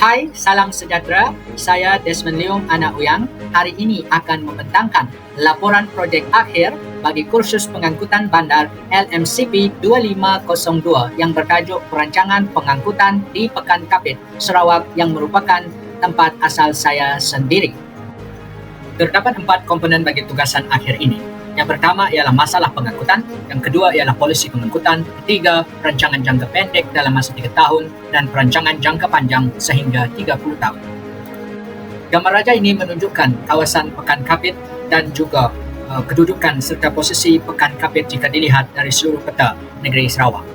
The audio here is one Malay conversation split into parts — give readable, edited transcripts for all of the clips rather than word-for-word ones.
Hai, salam sejahtera. Saya Desmond Leong, anak Uyang. Hari ini akan membentangkan laporan projek akhir bagi kursus pengangkutan bandar LMCP 2502 yang bertajuk Perancangan Pengangkutan di Pekan Kapit, Sarawak yang merupakan tempat asal saya sendiri. Terdapat 4 komponen bagi tugasan akhir ini. Yang pertama ialah masalah pengangkutan, yang kedua ialah polisi pengangkutan, ketiga perancangan jangka pendek dalam masa 3 tahun dan perancangan jangka panjang sehingga 30 tahun. Gambar raja ini menunjukkan kawasan Pekan Kapit dan juga kedudukan serta posisi Pekan Kapit jika dilihat dari seluruh peta negeri Sarawak.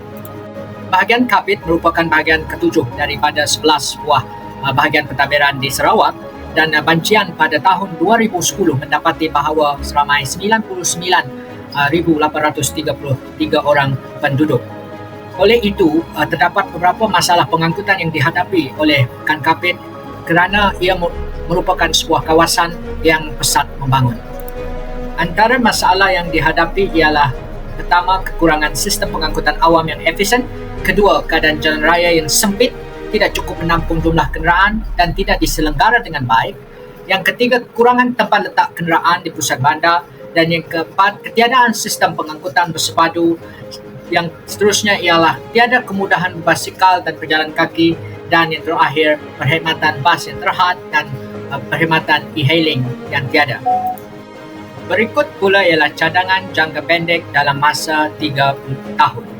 Bahagian Kapit merupakan bahagian ketujuh daripada 11 buah bahagian pentadbiran di Sarawak, dan bancian pada tahun 2010 mendapati bahawa seramai 99,833 orang penduduk. Oleh itu, terdapat beberapa masalah pengangkutan yang dihadapi oleh Pekan Kapit kerana ia merupakan sebuah kawasan yang pesat membangun. Antara masalah yang dihadapi ialah pertama, kekurangan sistem pengangkutan awam yang efisien, kedua, keadaan jalan raya yang sempit, tidak cukup menampung jumlah kenderaan dan tidak diselenggara dengan baik. Yang ketiga, kekurangan tempat letak kenderaan di pusat bandar. Dan yang keempat, ketiadaan sistem pengangkutan bersepadu. Yang seterusnya ialah tiada kemudahan basikal dan berjalan kaki. Dan yang terakhir, perkhidmatan bas yang terhad dan perkhidmatan e-hailing yang tiada. Berikut pula ialah cadangan jangka pendek dalam masa 30 tahun.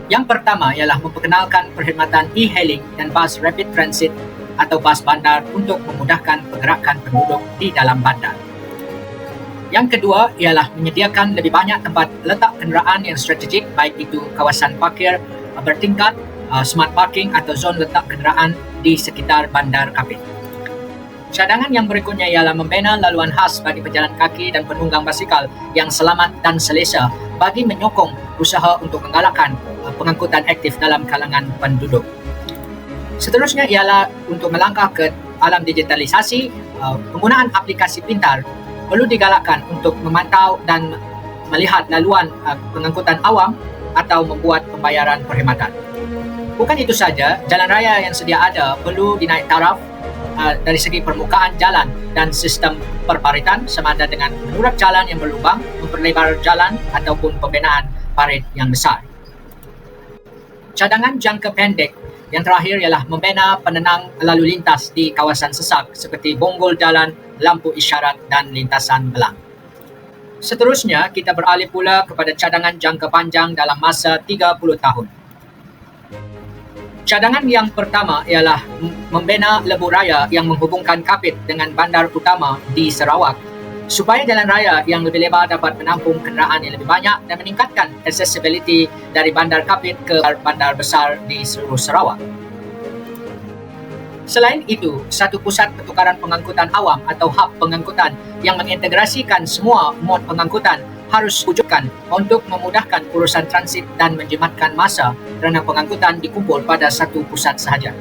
Yang pertama ialah memperkenalkan perkhidmatan e-hailing dan bas rapid transit atau bas bandar untuk memudahkan pergerakan penduduk di dalam bandar. Yang kedua ialah menyediakan lebih banyak tempat letak kenderaan yang strategik, baik itu kawasan parkir bertingkat, smart parking atau zon letak kenderaan di sekitar bandar Kapit. Cadangan yang berikutnya ialah membina laluan khas bagi pejalan kaki dan penunggang basikal yang selamat dan selesa bagi menyokong usaha untuk menggalakkan pengangkutan aktif dalam kalangan penduduk. Seterusnya ialah untuk melangkah ke alam digitalisasi, penggunaan aplikasi pintar perlu digalakkan untuk memantau dan melihat laluan pengangkutan awam atau membuat pembayaran perkhidmatan. Bukan itu saja, jalan raya yang sedia ada perlu dinaik taraf dari segi permukaan jalan dan sistem perparitan sama ada dengan menurap jalan yang berlubang, memperlebar jalan ataupun pembinaan parit yang besar. Cadangan jangka pendek yang terakhir ialah membina penenang lalu lintas di kawasan sesak seperti bonggol jalan, lampu isyarat dan lintasan belang. Seterusnya, kita beralih pula kepada cadangan jangka panjang dalam masa 30 tahun. Cadangan yang pertama ialah membina lebuh raya yang menghubungkan Kapit dengan bandar utama di Sarawak supaya jalan raya yang lebih lebar dapat menampung kenderaan yang lebih banyak dan meningkatkan accessibility dari bandar Kapit ke bandar besar di seluruh Sarawak. Selain itu, satu pusat pertukaran pengangkutan awam atau hub pengangkutan yang mengintegrasikan semua mod pengangkutan harus wujudkan untuk memudahkan urusan transit dan menjimatkan masa kerana pengangkutan dikumpul pada satu pusat sahaja.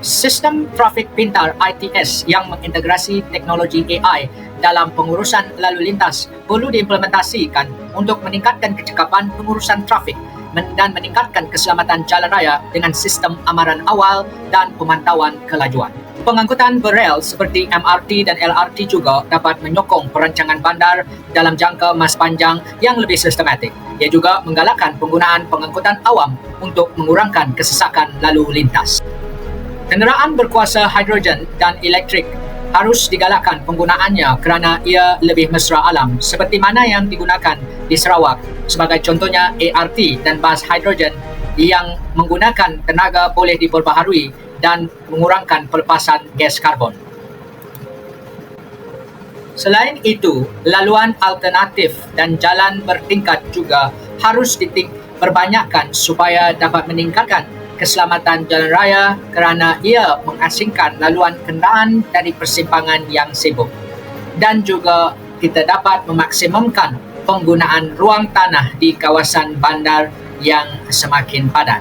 Sistem trafik pintar ITS yang mengintegrasi teknologi AI dalam pengurusan lalu lintas perlu diimplementasikan untuk meningkatkan kecekapan pengurusan trafik dan meningkatkan keselamatan jalan raya dengan sistem amaran awal dan pemantauan kelajuan. Pengangkutan berel seperti MRT dan LRT juga dapat menyokong perancangan bandar dalam jangka masa panjang yang lebih sistematik. Ia juga menggalakkan penggunaan pengangkutan awam untuk mengurangkan kesesakan lalu lintas. Kenderaan berkuasa hidrogen dan elektrik harus digalakkan penggunaannya kerana ia lebih mesra alam seperti mana yang digunakan di Sarawak, sebagai contohnya ART dan bas hidrogen yang menggunakan tenaga boleh diperbaharui dan mengurangkan pelepasan gas karbon. Selain itu, laluan alternatif dan jalan bertingkat juga harus diperbanyakkan supaya dapat meningkatkan keselamatan jalan raya kerana ia mengasingkan laluan kenderaan dari persimpangan yang sibuk. Dan juga kita dapat memaksimumkan penggunaan ruang tanah di kawasan bandar yang semakin padat.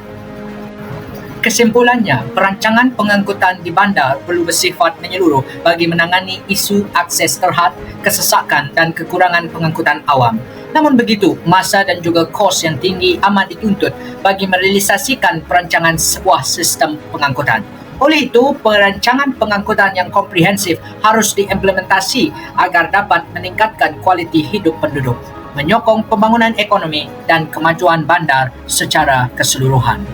Kesimpulannya, perancangan pengangkutan di bandar perlu bersifat menyeluruh bagi menangani isu akses terhad, kesesakan dan kekurangan pengangkutan awam. Namun begitu, masa dan juga kos yang tinggi amat dituntut bagi merealisasikan perancangan sebuah sistem pengangkutan. Oleh itu, perancangan pengangkutan yang komprehensif harus diimplementasi agar dapat meningkatkan kualiti hidup penduduk, menyokong pembangunan ekonomi dan kemajuan bandar secara keseluruhan.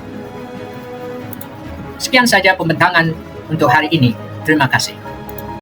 Sekian saja pembentangan untuk hari ini. Terima kasih.